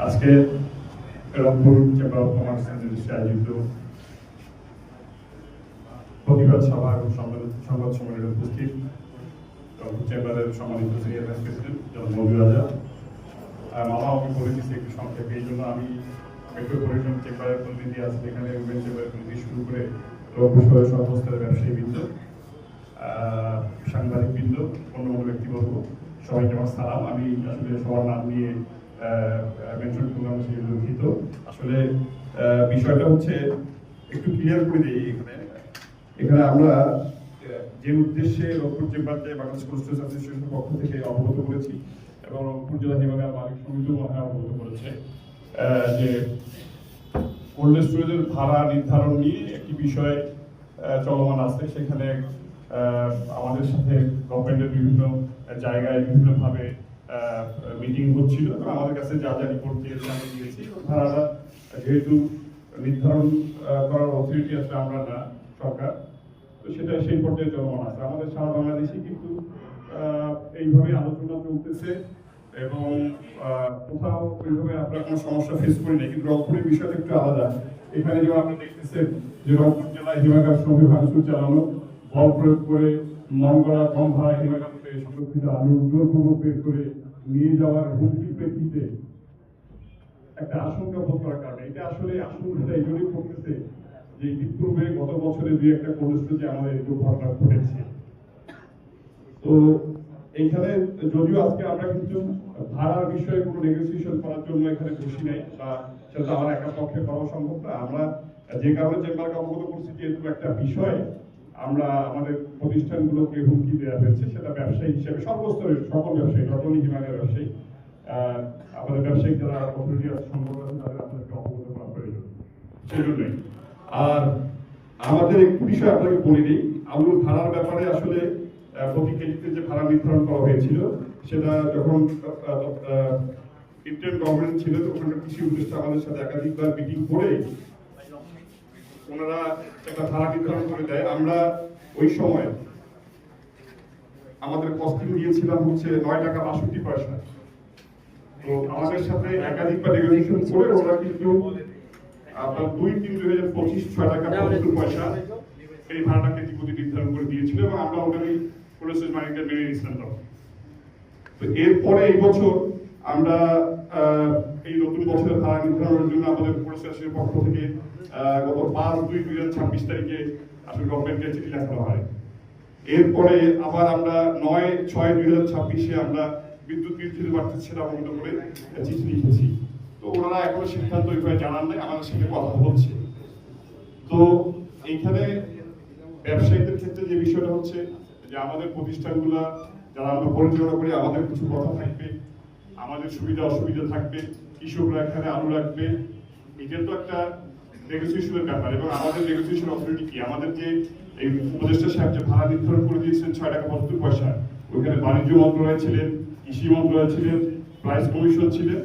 আজকে Rangpur chamber of commerce আয়োজিত প্রতিবাদ সভা এবং সংবাদ সম্মেলনে উপস্থিত রংপুর চেম্বারের সম্মানিত সিনিয়র ভাইস প্রেসিডেন্ট জনাব মঞ্জুর রাজা। মামা আমি বলে দিচ্ছি একটু সংক্ষেপে, এই জন্য আমি মেট্রোপলিটন চেম্বারের প্রতিনিধি আছে, এখানে উইমেন চেম্বারের প্রতিনিধি শুরু করে রংপুর শহরের সর্বস্তরের ব্যবসায়ীবৃন্দ, সাংবাদিকবৃন্দ, অন্যান্য ব্যক্তিবর্গ, সবাইকে আমার সালাম। আমি আসলে সবার নাম নিয়ে মেনশন করলাম, সেই দুঃখিত। আসলে বিষয়টা হচ্ছে একটু ক্লিয়ার করে দিই। এখানে আমরা যে উদ্দেশ্যে রংপুর চেম্বারকে বাংলাদেশ কোল্ড স্টোরেজ অ্যাসোসিয়েশনের পক্ষ থেকে অবগত করেছি এবং রংপুর জেলা হিমাগার মালিক সমিতিও অবগত করেছে যে কোল্ড স্টোরেজের ভাড়া নির্ধারণ নিয়ে একটি বিষয় চলমান আছে। সেখানে আমাদের সাথে গভর্নমেন্টের বিভিন্ন জায়গায় বিভিন্নভাবে মিটিং হচ্ছিল এবং আমাদের কাছে যা যা রিপোর্ট দিয়েছে আমরা দিয়েছি। ভাড়াটা যেহেতু নির্ধারণ করার অথরিটি আছে আমরা না, সরকার, তো সেটা সেই পর্যায়ে চলমান আছে। আমাদের সারা বাংলাদেশে কিন্তু এইভাবে আলোচনা চলতেছে এবং কোথাও ওইভাবে আমরা কোনো সমস্যা ফেস করি না। কিন্তু রংপুরের বিষয়টা একটু আলাদা। এখানে যেমন আপনি দেখতেছেন যে রংপুর জেলায় হিমাগার শ্রমিক ভাঙচুর চালানো, বল প্রয়োগ করে মন করা কম ভাড়ায় হিমাগারতে সংরক্ষিত আলু জোরপূর্বক বের করে নিয়ে যাওয়ার হুমকির প্রেক্ষিতে একটা আশঙ্কা বোধ করার কারণে এটা আসলে আশঙ্কাটা এই জন্যই করতেছে যে ইতিপূর্বে গত বছরে দুই একটা কোল্ড স্টোরেজে আমাদের এরকম ঘটনা ঘটেছে। তো এইখানে যদিও আজকে আমরা কিন্তু ভাড়ার বিষয়ে কোনো নেগোসিয়েশন করার জন্য এখানে বসি নাই, বা সেটা আমার একা পক্ষে করা সম্ভব না। আমরা যে কারণে চেম্বারকে অবগত করছি যে এরকম একটা বিষয় আমরা আমাদের প্রতিষ্ঠানগুলোকে হুমকি দেওয়া হয়েছে, সেটা ব্যবসায়ী হিসেবে সর্বস্তরের সকল ব্যবসায়ী, নটনি হিমাগার ব্যবসায়ী, আমাদের ব্যবসায়িক যারা অথরিটি আছে, সংগঠন আছে, তাদের আপনাদেরকে অবগত করা প্রয়োজন। সেই জন্যই আর আমাদের একটু বিষয় আপনাকে বলে দিই, আলুর ভাড়ার ব্যাপারে আসলে প্রতি কেজিতে যে ভাড়া নির্ধারণ করা হয়েছিল সেটা যখন ইন্টারিম গভর্নমেন্ট ছিল ওখানকার কৃষি উপদেষ্টা আমাদের সাথে একাধিকবার মিটিং করে ওনারা একটা ভাড়া নির্ধারণ করে দেয়। আমরা ওই সময় আমাদের কস্টিং দিয়েছিলাম হচ্ছে 9 টাকা 62 পয়সা। তো আমাদের সাথে একাধিকবার নেগোসিয়েশন করে ওরা কিন্তু আপনার 2-3-2025 6 টাকা 75 পয়সা এই ভাড়াটা কেজি প্রতি নির্ধারণ করে দিয়েছিল এবং আমরা ওখানে কোল্ড স্টোরেজ মালিকদের মেনে নিয়েছিলাম। তো এরপরে এই বছর আমরা এই নতুন বছরের ভাড়া নির্ধারণের জন্য আমাদের কোল্ড স্টোরেজের পক্ষ থেকে গত 5-2-2026 তারিখে আসলে গভর্নমেন্টকে চিঠি লেখা হয়। এরপরে আবার আমরা 9-6-2026 আমরা বিদ্যুৎ বিল দিতে পারতেছি সেটা অবগত করে চিঠি লিখেছি। তো ওনারা এখনো সিদ্ধান্ত ওইভাবে জানান নাই, আমাদের সাথে কথা হচ্ছে। তো এইখানে ব্যবসায়ীদের ক্ষেত্রে যে বিষয়টা হচ্ছে যে আমাদের প্রতিষ্ঠানগুলা যারা আমরা পরিচালনা করি, আমাদের কিছু কথা থাকবে, আমাদের সুবিধা অসুবিধা থাকবে, কৃষকরা এখানে আলু রাখবে, এটা তো একটা নেগোসিয়েশনের ব্যাপার। এবং আমাদের নেগোসিয়েশন অথরিটি কি, আমাদের যে এই উপদেষ্টা সাহেব যে ভাড়া নির্ধারণ করে দিয়েছেন 6 টাকা 75 পয়সা, ওইখানে বাণিজ্য মন্ত্রণালয় ছিলেন, কৃষি মন্ত্রণালয় ছিলেন, প্রাইস কমিশন ছিলেন,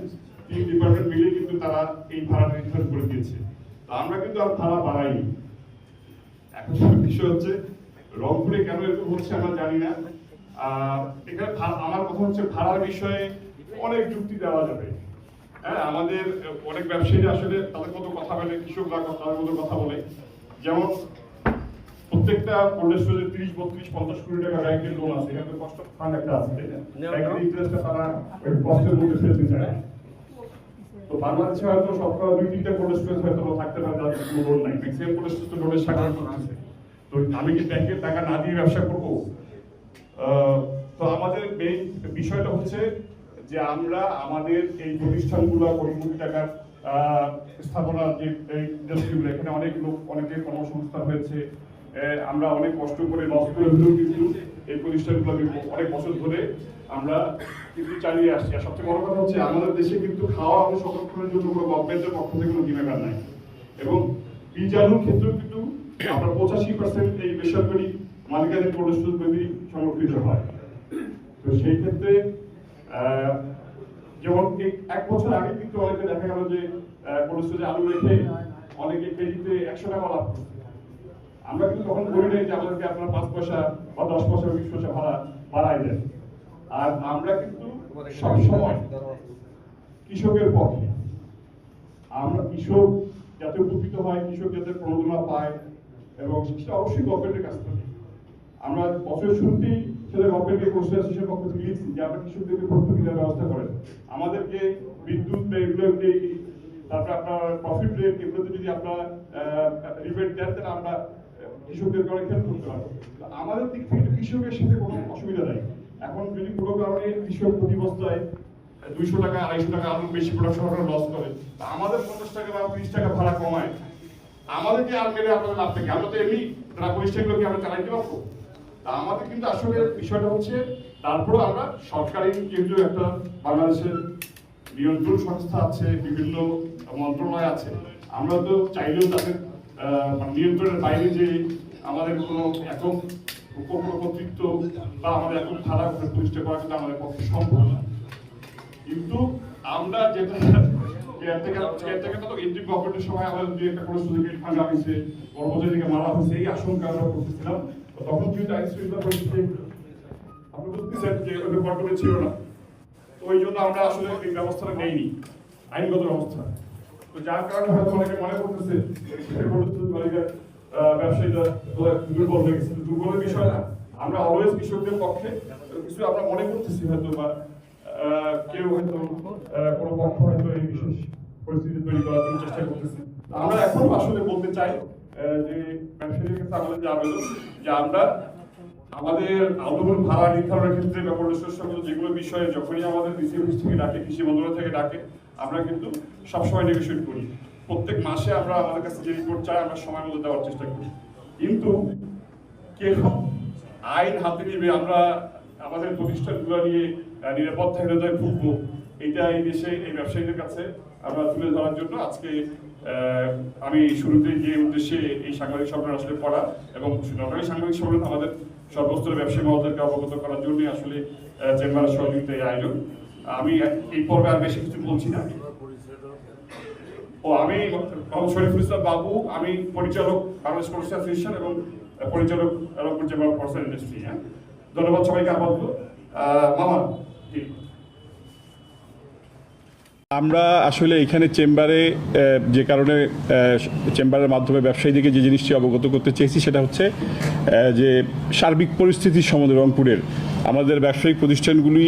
3 ডিপার্টমেন্ট মিলে কিন্তু তারা এই ভাড়া নির্ধারণ করে দিয়েছে। তো আমরা কিন্তু আর ভাড়া বাড়াইনি। এখন বিষয় হচ্ছে রংপুরে কেন এরকম হচ্ছে আমরা জানি না। এখানে আমার কথা হচ্ছে ভাড়ার বিষয়ে অনেক যুক্তি দেওয়া যাবে। হ্যাঁ, আমাদের অনেক ব্যবসায়ী আসলে তাদের মতো কথা বলে, কৃষকরা তাদের মতো কথা বলে। যেমন প্রত্যেকটা কোল্ড স্টোরেজে 30-32-50 কোটি টাকা ব্যাংকের লোন আছে, এখানে কষ্ট ফান্ড একটা আছে, তাই না? ব্যাংকের ইন্টারেস্টটা তারা ওই কষ্টের মধ্যে ফেলতে চায় না। তো বাংলাদেশে হয়তো সবকটা 2-3টা কোল্ড স্টোরেজ হয়তো থাকতে পারে যাদের কোনো লোন নাই, ম্যাক্সিমাম কোল্ড স্টোরেজ তো লোনের সাগর করতেছে। তো আমি কি ব্যাংকের টাকা না দিয়ে ব্যবসা করব? তো আমাদের মেইন বিষয়টা হচ্ছে যে আমরা আমাদের এই প্রতিষ্ঠানগুলো কোটি কোটি টাকার স্থাপনার যে ইন্ডাস্ট্রিগুলো, এখানে অনেক লোক, অনেকের কর্মসংস্থান হয়েছে। আমরা অনেক কষ্ট করে লস করে হলেও কিন্তু এই প্রতিষ্ঠানগুলো অনেক বছর ধরে আমরা কিন্তু চালিয়ে আসছি। আর সবচেয়ে বড় কথা হচ্ছে আমাদের দেশে কিন্তু খাওয়া আলু সংরক্ষণের জন্য কোনো গভর্নমেন্টের পক্ষ থেকে কোনো হিমাগার নাই। এবং বীজ আলুর ক্ষেত্রেও কিন্তু আমরা 85% এই বেসরকারি মালিকানাধীন কোল্ড স্টোরেজ সংরক্ষিত হয়। তো সেই ক্ষেত্রে যেমন 1 বছর আগে কিন্তু অনেকে দেখা গেল যে কোল্ড স্টোরেজে আলু রেখে অনেকে কেজিতে 100 টাকা লাভ করছে। আমরা কিন্তু তখন বলি নাই যে আমাদেরকে আপনারা 5 পয়সা বা 10 পয়সা 20 পয়সা ভাড়া বাড়াই দেন। আর আমরা কিন্তু সবসময় কৃষকের পক্ষে। আমরা কৃষক যাতে উপকৃত হয়, কৃষক যাতে প্রণোদনা পায়, এবং সেটা অবশ্যই গভর্নমেন্টের কাছ থেকে। আমরা বছরের শুরুতেই সেটা গভর্নমেন্টকে কোর্স অ্যাসোসিয়েশনের পক্ষ থেকে লিখছি যে আমরা কৃষকদেরকে ভর্তুকি দেওয়ার ব্যবস্থা করেন, আমাদেরকে বিদ্যুৎ তারপরে আপনার প্রফিট রেট এগুলোতে যদি আপনারা রিবেট দেন তাহলে আমরা কৃষকদেরকে অনেক হেল্প করতে পারবো। আমাদের দিক থেকে কৃষকের সাথে কোনো অসুবিধা নাই। এখন যদি কোনো কারণে কৃষক প্রতি বস্তায় 200 টাকা 250 টাকা আলু বেশি প্রোডাকশন লস করে, আমাদের 50 টাকা বা 30 টাকা ভাড়া কমায়, আমাদেরকে আর মেরে আপনাদের লাভ থেকে আমরা তো এমনি তারা পরিষ্কারগুলোকে আমরা চালাইতে পারবো। আমাদের কিন্তু আসলে বিষয়টা হচ্ছে, তারপরে আমরা সরকারি যেহেতু একটা বাংলাদেশের নিয়ন্ত্রণ সংস্থা আছে, বিভিন্ন মন্ত্রণালয় আছে, আমরা তো চাইলেও তাদের নিয়ন্ত্রণের বাইরে যে আমাদের কোনো একক কর্তৃত্ব বা আমাদের একক ধারা প্রতিষ্ঠা করা কিন্তু আমাদের পক্ষে সম্ভব না। কিন্তু আমরা যেটা গভর্নমেন্টের সময় আমাদের দুই একটা কোনো সুযোগের ভাঙা হয়েছে, কর্মচারীকে মারা হয়েছে, এই আশঙ্কা আমরা করতেছিলাম। তখন যেহেতু আইন শৃঙ্খলা পরিস্থিতি আপনি বুঝতেছেন যে ওই কন্ট্রোলে ছিল না, তো ওই জন্য আমরা আসলে এই ব্যবস্থাটা নেইনি, আইনগত ব্যবস্থা। তো যার কারণে হয়তো অনেকে মনে করতেছে ব্যবসায়ীরা দুর্বল হয়ে গেছে। দুর্বলের বিষয় না, আমরা অলওয়েজ কৃষকদের পক্ষে। কিছু আমরা মনে করতেছি হয়তো বা কেউ হয়তো কোনো পক্ষ হয়তো এই বিশেষ পরিস্থিতি তৈরি করার জন্য চেষ্টা করতেছে। আমরা এখন আসলে বলতে চাই যে ব্যবসায়ীদের কাছে আমাদের যে আবেদন, যে আমরা আমাদের আন্দোলন ভাড়া নির্ধারণের ক্ষেত্রে বা পরিবেশের সঙ্গে যেগুলো বিষয়ে যখনই আমাদের কৃষি অফিস থেকে ডাকে, কৃষি মন্ত্রণালয় থেকে ডাকে, আমরা কিন্তু সবসময় নেগোশিয়েট করি। প্রত্যেক মাসে আমরা আমাদের কাছে যে রিপোর্ট চাই আমরা সময় মতো দেওয়ার চেষ্টা করি। কিন্তু কেউ আইন হাতে নিবে, আমরা আমাদের প্রতিষ্ঠানগুলো নিয়ে নিরাপত্তাহীনতায় ভুগবো, এটা এই দেশে এই ব্যবসায়ীদের কাছে আমরা তুলে ধরার জন্য আজকে আমি শুরুতে যে উদ্দেশ্যে এই সাংবাদিক সম্মেলন আসলে করা, এবং সরকারি সাংবাদিক সম্মেলন আমাদের সর্বস্তরের ব্যবসায়ী মহোদয়কে অবগত করার জন্য আসলে চেম্বারের সহযোগিতা এই আয়োজন। আমি এই পর্বে আর বেশি কিছু বলছি না। আমি শরীফুল ইসলাম বাবু, আমি পরিচালক বাংলাদেশ কমার্স অ্যাসোসিয়েশন এবং পরিচালক Rangpur chamber of commerce industry. ধন্যবাদ সবাইকে আপাতত। মামা, আমরা আসলে এখানে চেম্বারে যে কারণে চেম্বারের মাধ্যমে ব্যবসায়ীদেরকে যে জিনিসটি অবগত করতে চেয়েছি সেটা হচ্ছে যে সার্বিক পরিস্থিতির সম্বন্ধে রংপুরের আমাদের ব্যবসায়িক প্রতিষ্ঠানগুলি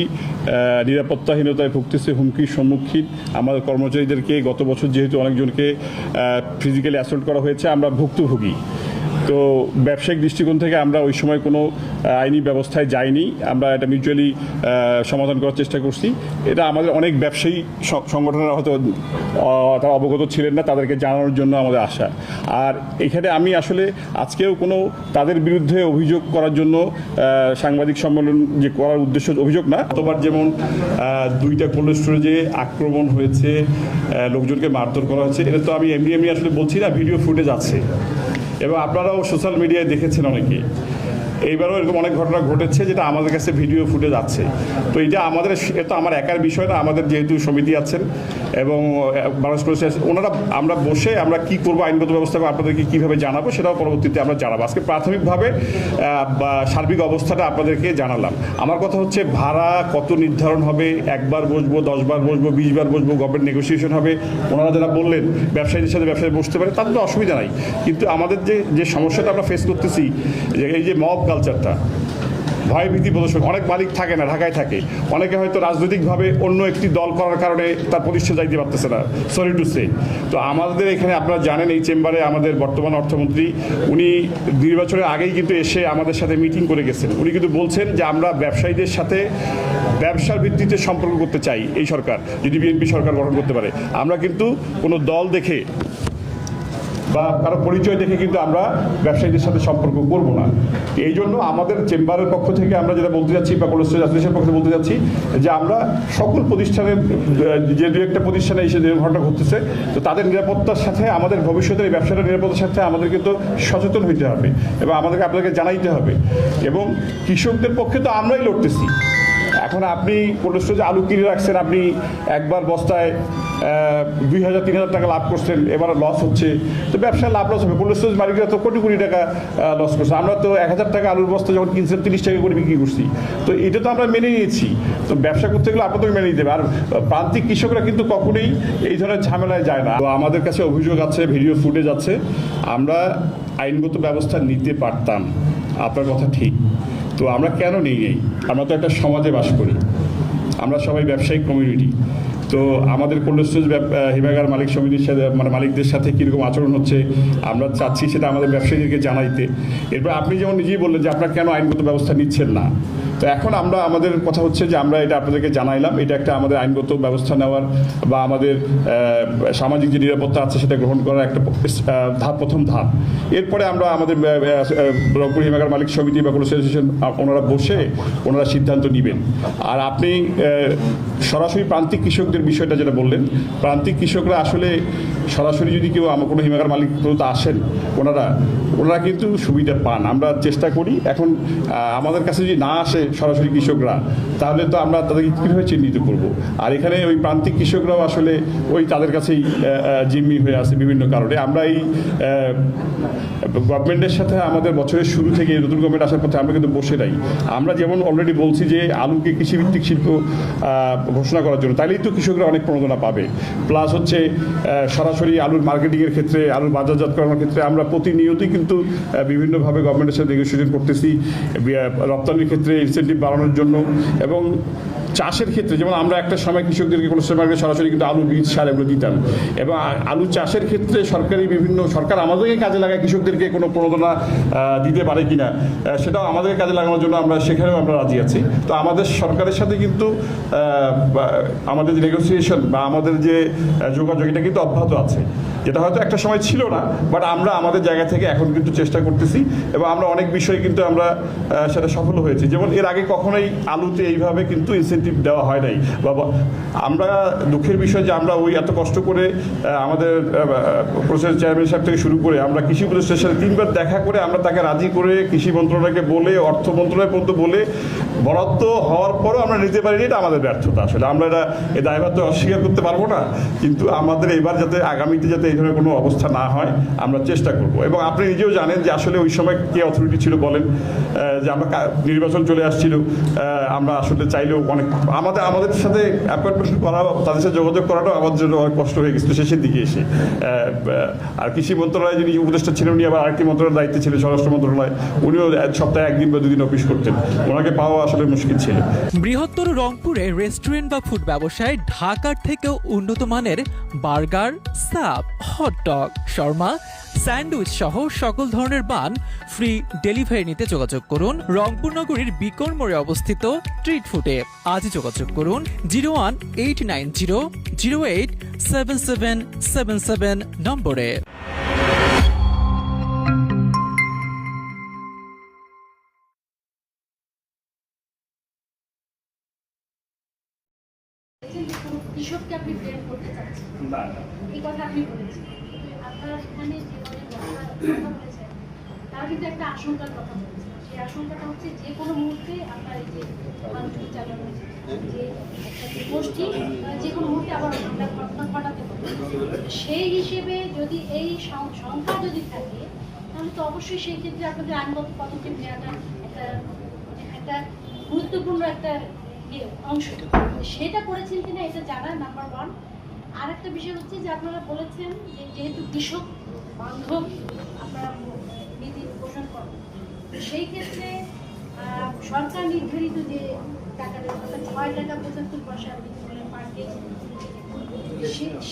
নিরাপত্তাহীনতায় ভুগতেছে, হুমকির সম্মুখীন। আমাদের কর্মচারীদেরকে গত বছর যেহেতু অনেকজনকে ফিজিক্যালি অ্যাসল্ট করা হয়েছে, আমরা ভুক্তভোগী। তো ব্যবসায়িক দৃষ্টিকোণ থেকে আমরা ওই সময় কোনো আইনি ব্যবস্থায় যাইনি, আমরা এটা মিউচুয়ালি সমাধান করার চেষ্টা করছি। এটা আমাদের অনেক ব্যবসায়ী সংগঠনের হয়তো তারা অবগত ছিলেন না, তাদেরকে জানানোর জন্য আমাদের আশা। আর এখানে আমি আসলে আজকেও কোনো তাদের বিরুদ্ধে অভিযোগ করার জন্য সাংবাদিক সম্মেলন যে করার উদ্দেশ্য অভিযোগ না। গতবার যেমন 2টা কোল্ড স্টোরেজে আক্রমণ হয়েছে, লোকজনকে মারধর করা হয়েছে, এটা তো আমি এমনি আসলে বলছি না, ভিডিও ফুটেজ আছে এবং আপনারাও সোশ্যাল মিডিয়ায় দেখেছেন অনেকে। এইবারও এরকম অনেক ঘটনা ঘটেছে যেটা আমাদের কাছে ভিডিও ফুটেজ আছে। তো এটা এটা আমার একার বিষয় না, আমাদের যেহেতু সমিতি আছেন এবং বাংলাদেশ ওনারা আমরা বসে আমরা কি করবো, আইনগত ব্যবস্থা আপনাদেরকে কীভাবে জানাবো সেটাও পরবর্তীতে আমরা জানাবো। আজকে প্রাথমিকভাবে সার্বিক অবস্থাটা আপনাদেরকে জানালাম। আমার কথা হচ্ছে ভাড়া কত নির্ধারণ হবে, 1 বার বসবো, 10 বার বসবো, 20 বার বসবো, গভর্নমেন্ট নেগোসিয়েশন হবে। ওনারা যারা বললেন ব্যবসায়ীদের সাথে ব্যবসায়ী বসতে পারে, তাদের তো অসুবিধা নাই। কিন্তু আমাদের যে সমস্যাটা আমরা ফেস করতেছি, যে এই যে মব কালচারটা, ভয়ভীতি প্রদর্শন, অনেক মালিক থাকে না, ঢাকায় থাকে, অনেকে হয়তো রাজনৈতিকভাবে অন্য একটি দল করার কারণে তার প্রতিষ্ঠা যাইতে পারতেছে না, সরি টু সে। তো আমাদের এখানে আপনারা জানেন এই চেম্বারে আমাদের বর্তমান অর্থমন্ত্রী উনি নির্বাচনের আগেই কিন্তু এসে আমাদের সাথে মিটিং করে গেছেন। উনি কিন্তু বলছেন যে আমরা ব্যবসায়ীদের সাথে ব্যবসার ভিত্তিতে সম্পর্ক করতে চাই এই সরকার, যদি বিএনপি সরকার গঠন করতে পারে। আমরা কিন্তু কোনো দল দেখে বা কারো পরিচয় দেখে কিন্তু আমরা ব্যবসায়ীদের সাথে সম্পর্ক করব না। এই জন্য আমাদের চেম্বারের পক্ষ থেকে আমরা যেটা বলতে যাচ্ছি বা কোল্ড স্টোরেজ অ্যাসোসিয়েশনের পক্ষে বলতে যাচ্ছি যে আমরা সকল প্রতিষ্ঠানের যে 2-1টা প্রতিষ্ঠানে এসে যে ঘটনা ঘটতেছে, তো তাদের নিরাপত্তার সাথে আমাদের ভবিষ্যতের এই ব্যবসাটার নিরাপত্তার সাথে আমাদের কিন্তু সচেতন হইতে হবে এবং আমাদেরকে আপনাদেরকে জানাইতে হবে। এবং কৃষকদের পক্ষে তো আমরাই লড়তেছি। এখন আপনি কোল্ড স্টোরেজে আলু কিনে রাখছেন, আপনি একবার বস্তায় 2,000-3,000 টাকা লাভ করছেন, এবার লস হচ্ছে, তো ব্যবসায় লাভ লস হবে। কোল্ড স্টোরেজ মালিকরা তো কোটি কোটি টাকা লস করছে। আমরা তো 1,000 টাকা আলুর বস্তা যখন কিনছিলাম 30 টাকা করে বিক্রি করছি, তো এটা তো আমরা মেনে নিয়েছি। তো ব্যবসা করতে গেলে আপনাদের মেনে নিতে হবে। আর প্রান্তিক কৃষকরা কিন্তু কখনোই এই ধরনের ঝামেলায় যায় না। তো আমাদের কাছে অভিযোগ আছে, ভিডিও ফুটেজ আছে, আমরা আইনগত ব্যবস্থা নিতে পারতাম, আপনার কথা ঠিক। তো আমরা কেন নিই? আমরা তো একটা সমাজে বাস করি, আমরা সবাই ব্যবসায়িক কমিউনিটি। তো আমাদের কোল্ড স্টোরেজ হিমাগার মালিক সমিতির সাথে, মানে মালিকদের সাথে কীরকম আচরণ হচ্ছে আমরা চাচ্ছি সেটা আমাদের ব্যবসায়ীদেরকে জানাইতে। এরপর আপনি যেমন নিজেই বললেন যে আপনারা কেন আইনগত ব্যবস্থা নিচ্ছেন না, তো এখন আমরা আমাদের কথা হচ্ছে যে আমরা এটা আপনাদেরকে জানাইলাম, এটা একটা আমাদের আইনগত ব্যবস্থা নেওয়ার বা আমাদের সামাজিক যে নিরাপত্তা আছে সেটা গ্রহণ করার একটা প্রথম ধাপ। এরপরে আমরা আমাদের রংপুর হিমাগার মালিক সমিতি বা কোনো অ্যাসোসিয়েশন ওনারা বসে ওনারা সিদ্ধান্ত নেবেন। আর আপনি সরাসরি প্রান্তিক কৃষকদের বিষয়টা যেটা বললেন, প্রান্তিক কৃষকরা আসলে সরাসরি যদি কেউ কোনো হিমাগার মালিক আসেন, ওনারা কিন্তু সুবিধা পান। আমরা চেষ্টা করি, এখন আমাদের কাছে যদি না আসে সরাসরি কৃষকরা, তাহলে তো আমরা তাদেরকে কীভাবে চিহ্নিত করব? আর এখানে ওই প্রান্তিক কৃষকরাও আসলে ওই তাদের কাছেই জিম্মি হয়ে আছে বিভিন্ন কারণে। আমরা এই গভর্নমেন্টের সাথে আমাদের বছরের শুরু থেকে নতুন গভর্নমেন্ট আসার পথে আমরা কিন্তু বসে নাই। আমরা যেমন অলরেডি বলছি যে আলুকে কৃষিভিত্তিক শিল্প ঘোষণা করার জন্য, তাইলেই তো কৃষকরা অনেক প্রণোদনা পাবে। প্লাস হচ্ছে সরাসরি আলুর মার্কেটিংয়ের ক্ষেত্রে, আলুর বাজারজাতকরণের ক্ষেত্রে আমরা প্রতিনিয়তই কিন্তু বিভিন্নভাবে গভর্নমেন্টের সাথে নেগোসিয়েশন করতেছি, রপ্তানির ক্ষেত্রে ইনসেন্টিভ বাড়ানোর জন্য। এবং চাষের ক্ষেত্রে যেমন আমরা একটা সময় কৃষকদেরকে কোনো সময় সরাসরি কিন্তু আলু বীজ সার এগুলো দিতাম, এবং আলু চাষের ক্ষেত্রে সরকার আমাদেরকে কাজে লাগায় কৃষকদেরকে কোনো প্রণোদনা দিতে পারে কিনা সেটাও আমাদেরকে কাজে লাগানোর জন্য আমরা সেখানেও আমরা রাজি আছি। তো আমাদের সরকারের সাথে কিন্তু আমাদের যে নেগোসিয়েশন বা আমাদের যে যোগাযোগ এটা কিন্তু অব্যাহত আছে, যেটা হয়তো একটা সময় ছিল না, বাট আমরা আমাদের জায়গা থেকে এখন কিন্তু চেষ্টা করতেছি এবং আমরা অনেক বিষয়ে কিন্তু আমরা সেটা সফল হয়েছি। যেমন এর আগে কখনোই আলুতে এইভাবে কিন্তু ইনসেন্টিভ দেওয়া হয় নাই। বাবা, আমরা দুঃখের বিষয় যে আমরা ওই এত কষ্ট করে আমাদের প্রসেস চেয়ারম্যান সাহেব থেকে শুরু করে আমরা কৃষি উপদেষ্টার সাথে 3বার দেখা করে আমরা তাকে রাজি করে কৃষি মন্ত্রণালয়কে বলে, অর্থ মন্ত্রণালয় পর্যন্ত বলে বরাদ্দ হওয়ার পরও আমরা নিতে পারিনি। এটা আমাদের ব্যর্থতা। আসলে আমরা এই দায়ভার তো অস্বীকার করতে পারবো না, কিন্তু আমাদের এবার যাতে আগামীতে যাতে এই ধরনের কোনো অবস্থা না হয় আমরা চেষ্টা করব। এবং আপনি নিজেও জানেন যে আসলে ওই সময় কে অথরিটি ছিল বলেন, যে আমরা নির্বাচন চলে আসছিল, আমরা আসলে চাইলেও অনেক আমাদের সাথে অ্যাপয়েন্টমেন্ট করা, তাদের সাথে যোগাযোগ করাটাও আমার জন্য অনেক কষ্ট হয়ে গেছিল শেষের দিকে এসে। আর কৃষি মন্ত্রণালয়ে যিনি উপদেষ্টা ছিলেন উনি আবার আরেকটি মন্ত্রণালয়ের দায়িত্বে ছিলেন, স্বরাষ্ট্র মন্ত্রণালয়, উনিও সপ্তাহে 1 দিন বা 2 দিন অফিস করতেন, ওনাকে পাওয়া আসলে মুশকিল ছিল। বৃহত্তর রংপুরে রেস্টুরেন্ট বা ফুড ব্যবসায় ঢাকার থেকেও উন্নত মানের burger, sub, hot dog, Sharma, sandwich সহ সকল ধরনের বান ফ্রি ডেলিভারি নিতে যোগাযোগ করুন রংপুর নগরীর বিকন মোড়ে অবস্থিত স্ট্রিট ফুডে। আজই যোগাযোগ করুন 01890087777 নম্বরে। কৃষককে আপনি ব্লেম করতে চাচ্ছেন, এই কথা আপনি বলেছেন। আপনারা এখানে যে কথা বলেছেন তারা কিন্তু একটা আশঙ্কার কথা বলেছেন। সেই আশঙ্কাটা হচ্ছে যে কোনো মুহূর্তে আপনার এই যে আন্দোলন চালানো হয়েছে, যে গোষ্ঠী যে কোনো মুহূর্তে আবার ঘটনা ঘটাতে পারে। সেই হিসেবে যদি এই সংখ্যা যদি থাকে, তাহলে তো অবশ্যই সেই ক্ষেত্রে আপনাদের আইনগত পদক্ষেপ নেওয়াটা একটা গুরুত্বপূর্ণ একটা অংশ। সেটা করেছেন কিনা এটা জানা নাম্বার 1। আর একটা বিষয় হচ্ছে যে আপনারা বলেছেন যে যেহেতু কৃষক বান্ধব আপনারা নীতি পোষণ করেন, সেই ক্ষেত্রে সরকার নির্ধারিত যে টাকাটা অর্থাৎ 6 টাকা 75 পয়সা পার কেজি,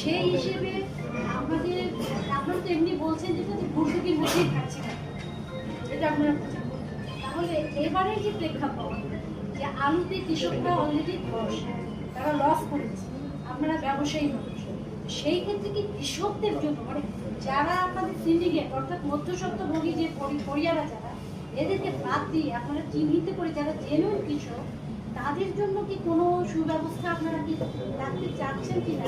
সেই হিসেবে আপনারা তো এমনি বলছেন যেটা যে ভর্তুকির মধ্যেই থাকছে না, এটা আপনারা প্রচার করছেন। তাহলে এবারের যে প্রেক্ষাপট যে আলুতে কৃষকরা অলরেডি তারা লস করেছে, আপনারা ব্যবসায়ী মানুষ, সেই ক্ষেত্রে কি কৃষকদের জন্য মানে যারা আপনাদের সিন্ডিকেট অর্থাৎ মধ্যস্বত্বভোগী যে পরিয়ারা যারা, এদেরকে বাদ দিয়ে আপনারা চিহ্নিত করে যারা জেনুইন কৃষক, তাদের জন্য কি কোনো সুব্যবস্থা আপনারা কি রাখতে চাচ্ছেন কি না,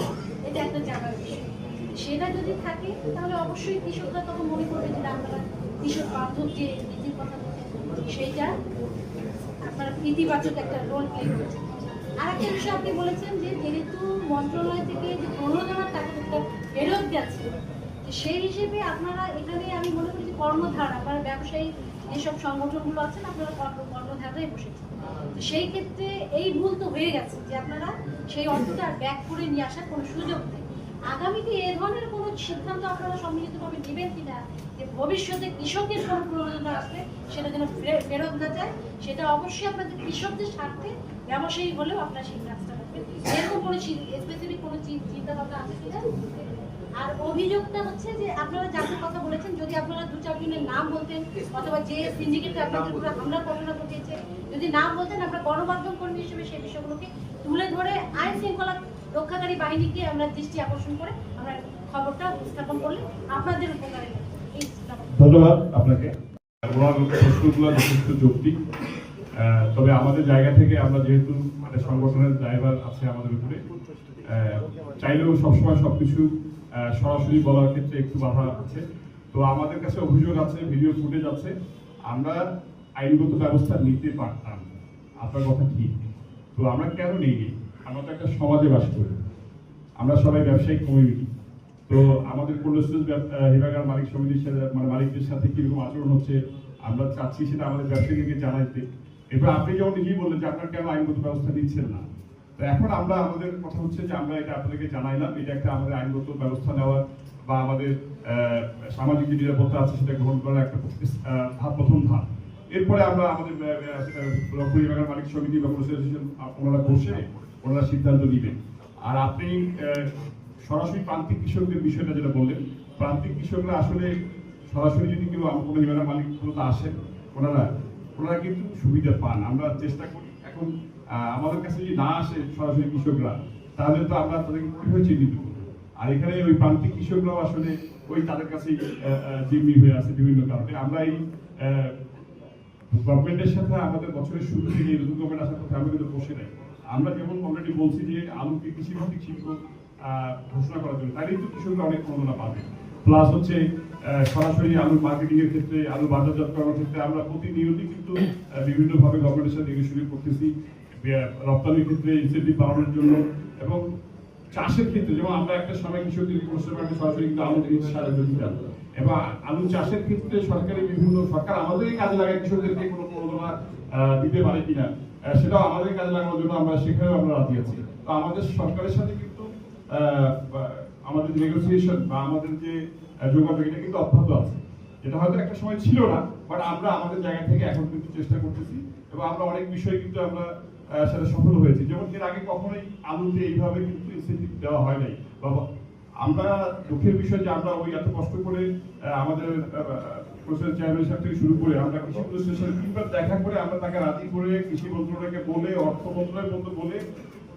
এটা একটা জানার বিষয়। সেটা যদি থাকে তাহলে অবশ্যই কৃষকরা তখন মনে করবে যে আপনারা কৃষক বান্ধব যে নীতির কথা বলছেন সেইটা আপনারা ইতিবাচক একটা রোল প্লে করছেন। আরেকটা বিষয় আপনি বলেছেন যে যেহেতু মন্ত্রণালয় থেকে যে প্রণোদনার টাকাটা ফেরত যাচ্ছে, সেই হিসেবে আপনারা এখানে আমি মনে করি যে কর্মধার আপনারা ব্যবসায়ী যেসব সংগঠনগুলো আছেন আপনারা কর্মধারায় বসেছেন। তো সেই ক্ষেত্রে এই ভুল তো হয়ে গেছে যে আপনারা সেই অর্থটা ব্যাক করে নিয়ে আসার কোনো সুযোগ নেই। আগামীতে এ ধরনের কোনো সিদ্ধান্ত আপনারা সম্মিলিতভাবে নেবেন কিনা যে ভবিষ্যতে কৃষকের কোনো প্রণোদনা আসলে সেটা যেন ফেরত না যায়, সেটা অবশ্যই আপনাদের কৃষকদের স্বার্থে ব্যবসায়ী হলেও আপনারা সেই কাজটা করবেন। এরকম কোনো স্পেসিফিক কোনো চিন্তা ভাবনা আছে কিনা? আর অভিযোগটা হচ্ছে যে আপনারা যাদের কথা বলেছেন, যদি আপনারা 2-4 জনের নাম বলতেন অথবা যে সিন্ডিকেটে আপনাদের উপর হামলার ঘটনা ঘটিয়েছে যদি নাম বলতেন, আমরা গণমাধ্যম কর্মী হিসেবে সেই বিষয়গুলোকে তুলে ধরে আইন শৃঙ্খলা রক্ষাকারী বাহিনীকে আমরা দৃষ্টি আকর্ষণ করে আমরা খবরটা উপস্থাপন করলে আপনাদের উপকারে লাগবে। ধন্যবাদ আপনাকে। ওনার প্রশ্নগুলো যথেষ্ট যৌক্তিক, তবে আমাদের জায়গা থেকে আমরা যেহেতু মানে সংগঠনের ড্রাইভার আছে আমাদের উপরে, চাইলেও সবসময় সবকিছু সরাসরি বলার ক্ষেত্রে একটু বাধা আছে। তো আমাদের কাছে অভিযোগ আছে, ভিডিও ফুটেজ আছে, আমরা আইনগত ব্যবস্থা নিতে পারতাম, আপনার কথা ঠিক। তো আমরা কেন নেই? আমরা তো একটা সমাজে বাস করি, আমরা সবাই ব্যবসায়িক কমিউনিটি। তো আমাদের কোল্ড স্টোরেজ হিমাগার মালিক সমিতির সাথে মানে মালিকদের সাথে কিরকম আচরণ হচ্ছে আমরা চাচ্ছি সেটা আমাদের ব্যবসায়ীদেরকে জানাইতে। এবার আপনি যেমন নিজেই বললেন যে আপনার কেন আইনগত ব্যবস্থা নিচ্ছেন না, তো এখন আমরা আমাদের কথা হচ্ছে যে আমরা এটা আপনাদেরকে জানাইলাম, এটা একটা আমাদের আইনগত ব্যবস্থা নেওয়ার বা আমাদের সামাজিক যে নিরাপত্তা আছে সেটা গ্রহণ করার একটা প্রথম ধাপ। এরপরে আমরা আমাদের রংপুর হিমাগার মালিক সমিতি বা অ্যাসোসিয়েশন ওনারা বসে ওনারা সিদ্ধান্ত নেবেন। আর আপনি সরাসরি প্রান্তিক কৃষকদের বিষয়টা যেটা বললেন, প্রান্তিক কৃষকরা আসলে সরাসরি যদি কেউ কোনো হিমাগার মালিকগুলোতে আসেন ওনারা কিন্তু সুবিধা পান। আমরা চেষ্টা করি এখন আমাদের কাছে যদি না আসে সরাসরি কৃষকরা, তাহলে তো আমরা তাদেরকে কিভাবে চিহ্নিত করবো? আর এখানে ওই প্রান্তিক কৃষকরাও আসলে ওই তাদের কাছেই জিম্মি হয়ে আছে বিভিন্ন কারণে। আমরা এই গভর্নমেন্টের সাথে আমাদের বছরের শুরু থেকে নতুন গভর্নমেন্ট আসার কথা আমরা কিন্তু বসে নাই। আমরা যেমন অলরেডি বলছি যে আলুকে কৃষিভিত্তিক শিল্প ঘোষণা করার জন্য, তাই কিন্তু কৃষকরা অনেক প্রণোদনা পাবে। প্লাস হচ্ছে সরাসরি আলুর মার্কেটিং এর ক্ষেত্রে, আলু বাজারজাত করার ক্ষেত্রে আমরা প্রতিনিয়তই কিন্তু বিভিন্নভাবে গভর্নমেন্টের সাথে নেগোশিয়েট করতেছি, রপ্তানির ক্ষেত্রে ইনসেন্টিভ বাড়ানোর জন্য, এবং চাষের ক্ষেত্রে যেমন আমরা একটা সময় কৃষকদের সরাসরি কিন্তু আলু সারা দিতাম, এবং আলু চাষের ক্ষেত্রে সরকার আমাদেরই কাজে লাগায় কৃষকদেরকে কোনো প্রণোদনা দিতে পারে কিনা সেটাও আমাদের কাজে লাগানোর জন্য আমরা সেখানেও আমরা রাজি আছি। তো আমাদের সরকারের সাথে কিন্তু আমাদের নেগোসিয়েশন বা আমাদের যে যোগাযোগ এটা কিন্তু অব্যাহত আছে, যেটা হয়তো একটা সময় ছিল না, বাট আমরা আমাদের জায়গা থেকে এখন কিন্তু চেষ্টা করতেছি এবং আমরা অনেক বিষয়ে কিন্তু আমরা সেটা সফল হয়েছি। যেমন এর আগে কখনোই আলুতে এইভাবে কিন্তু ইনসেন্টিভ দেওয়া হয় নাই। বাবা আমরা দুঃখের বিষয় যে আমরা ওই এত কষ্ট করে আমাদের প্রফেসর চেয়ারম্যান সাহেব থেকে শুরু করে আমরা কৃষি প্রতিষ্ঠানের সাথে 3বার দেখা করে আমরা তাকে রাজি করে কৃষি মন্ত্রণালয়কে বলে, অর্থ মন্ত্রণালয় পর্যন্ত বলে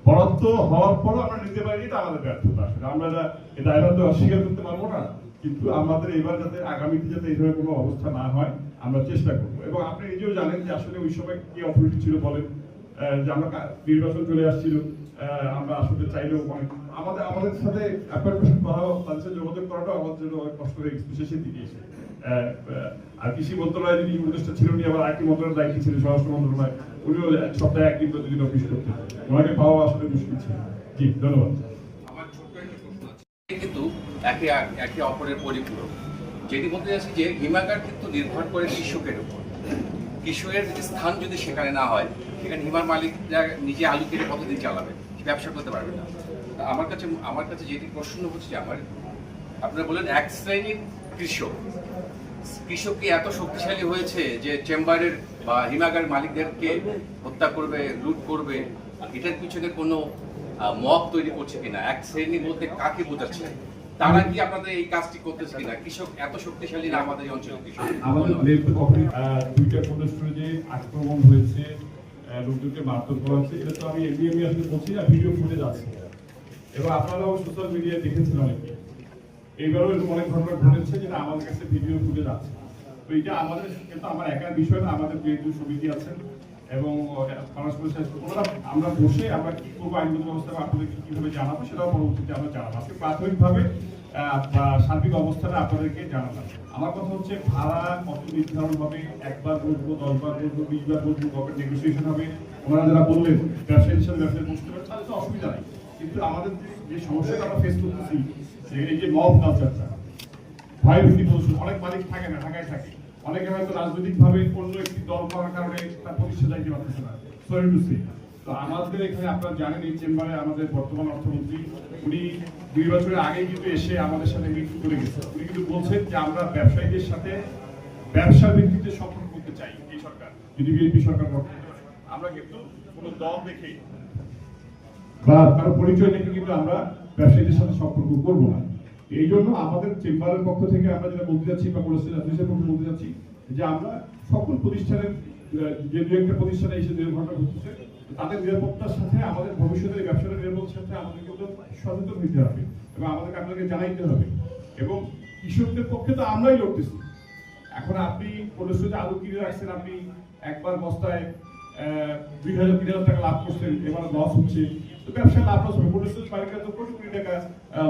বরাদ্দ হওয়ার পরও আমরা নিতে পারি, এটা আমাদের ব্যর্থতা। আসলে আমরা এটা এবার তো অস্বীকার করতে পারবো না, কিন্তু আমাদের এবার যাতে আগামীতে যাতে এই ধরনের কোনো অবস্থা না হয় আমরা চেষ্টা করবো। এবং আপনি নিজেও জানেন যে আসলে ওই সময় কি অথরিটি ছিল বলেন, যে আমরা নির্বাচন চলে আসছিল, আমরা আসলে চাইলেও অনেক আমাদের সাথে অ্যাপয়েন্টমেন্ট করাও, তাদের সাথে যোগাযোগ করাটাও আমাদের জন্য অনেক কষ্ট হয়ে গেছে শেষের দিকে এসে। আর কৃষি মন্ত্রণালয় যিনি উপদেষ্টা ছিল উনি আবার আইটি মন্ত্রণালয়ের দায়িত্ব ছিল, স্বরাষ্ট্র মন্ত্রণালয়, উনিও সপ্তাহে একদিন প্রতিদিন অফিস করতেন, ওনাকে পাওয়া আসলে মুশকিল ছিল। জি ধন্যবাদ। আমার ছোট্ট একটা প্রশ্ন আছে, কিন্তু একে অপরের পরিপূরক। যেটি বলতে চাচ্ছি যে হিমাগার কিন্তু নির্ভর করে কৃষকের উপর। কৃষকের স্থান যদি সেখানে না হয়, সেখানে হিমার মালিকরা নিজে আলু কেটে কতদিন চালাবে, ব্যবসা করতে পারবে না। আমার কাছে যেটি প্রশ্ন হচ্ছে যে আপনারা বলেন এক শ্রেণীর কৃষক কি এত শক্তিশালী হয়েছে যে চেম্বারের বা হিমাগার মালিকদেরকে হত্যা করবে, লুট করবে? এটার পিছনে কোনো মত তৈরি করছে কিনা? এক শ্রেণী বলতে কাকে বোঝাচ্ছে? তারা কি আপনাদের এই কাজটি করতেছে কিনা? কৃষক এত শক্তিশালী না আমাদের অঞ্চলের কৃষক? আমাদের দুইটা কোল্ড স্টোরেজে আক্রমণ হয়েছে, লোকজনকে মারধর করা হচ্ছে, এটা তো আমি এমনি আসলে বলছি না, ভিডিও ফুটেজ আছে এবং আপনারাও সোশ্যাল মিডিয়ায় দেখেছেন অনেকে। এইবারও এরকম অনেক ঘটনা ঘটেছে যেটা আমাদের কাছে ভিডিও ফুটেজ আছে। তো এটা আমাদের কিন্তু আমার একার বিষয় না, আমাদের যেহেতু সমিতি আছেন এবং আমরা বসে আমরা কি করবো, আইনগত ব্যবস্থা আপনাদেরকে কিভাবে জানাবো সেটাও পরবর্তীতে আমরা জানাবো। আজকে প্রাথমিকভাবে সার্বিক অবস্থাটা আপনাদেরকে জানালাম। আমার কথা হচ্ছে ভাড়া কত নির্ধারণ হবে, একবার বলবো, 10 বার বলবো, 20 বার বলবো, গভর্নমেন্ট নেগোসিয়েশন হবে, ওনারা যারা বললেন ব্যবসায়ী হিসেবে ব্যবসায় বসতে পারে তাহলে তো অসুবিধা নেই, কিন্তু আমাদের যে সমস্যাটা আমরা ফেস করতেছি যে এই যে মব কালচারটা, ভয় ভীতি প্রদর্শন, অনেক মালিক থাকে না, ঢাকায় থাকে, অনেকে হয়তো রাজনৈতিক ভাবে অন্য একটি দল করার কারণে তার প্রতিষ্ঠা যাইতে পারতেছে না, সরি টু সে। তো আমাদের এখানে আপনারা জানেন এই চেম্বারে আমাদের বর্তমান অর্থমন্ত্রী উনি 2 বছরের আগে কিন্তু এসে আমাদের সাথে মিট করে গেছে। উনি কিন্তু বলছেন যে আমরা ব্যবসায়ীদের সাথে ব্যবসা ভিত্তিতে সম্পর্ক করতে চাই এই সরকার, যদি বিএনপি সরকার গঠন করে। আমরা কিন্তু কোনো দল দেখে বা কারো পরিচয় দেখে কিন্তু আমরা ব্যবসায়ীদের সাথে সম্পর্ক করবো না। এই জন্য আমাদের চেম্বারের পক্ষ থেকে আমরা যেটা বলতে যাচ্ছি বা পক্ষে বলতে যাচ্ছি যে আমরা সকল প্রতিষ্ঠানের যে দু একটা প্রতিষ্ঠানে এসে দুর্ঘটনা ঘটতেছে তাদের নিরাপত্তার সাথে আমাদের ভবিষ্যতের ব্যবসার নিরাপত্তার সাথে আমাদের কিন্তু সচেতন হইতে হবে এবং আমাদেরকে আপনাকে জানাইতে হবে। এবং কৃষকদের পক্ষে তো আমরাই লড়তেছি। এখন আপনি পরিস্থিতিতে আলু কিনে রাখছেন, আপনি একবার বস্তায় 2,000-3,000 টাকা লাভ করছেন, এবার লস হচ্ছে, তো ব্যবসায় লাভ লস হবে। পরিস্থিতি বাড়িতে তো কোটি কোটি টাকা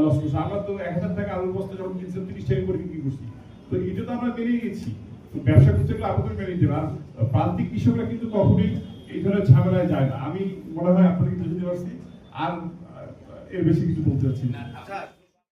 লস করছে। আমরা তো 1,000 টাকা আলুর বস্তা যখন কিনছেন 30 টাকা করে বিক্রি করছি, তো এটা তো আমরা মেনেই গেছি। তো ব্যবসা করতে গেলে আবেদন মেনে নিতে হবে। আর প্রান্তিক কৃষকরা কিন্তু কখনোই এই ধরনের ঝামেলায় যায় না। আমি মনে হয় আপনাকে বুঝতে পারছি, আর এর বেশি কিছু বলতে চাচ্ছি না।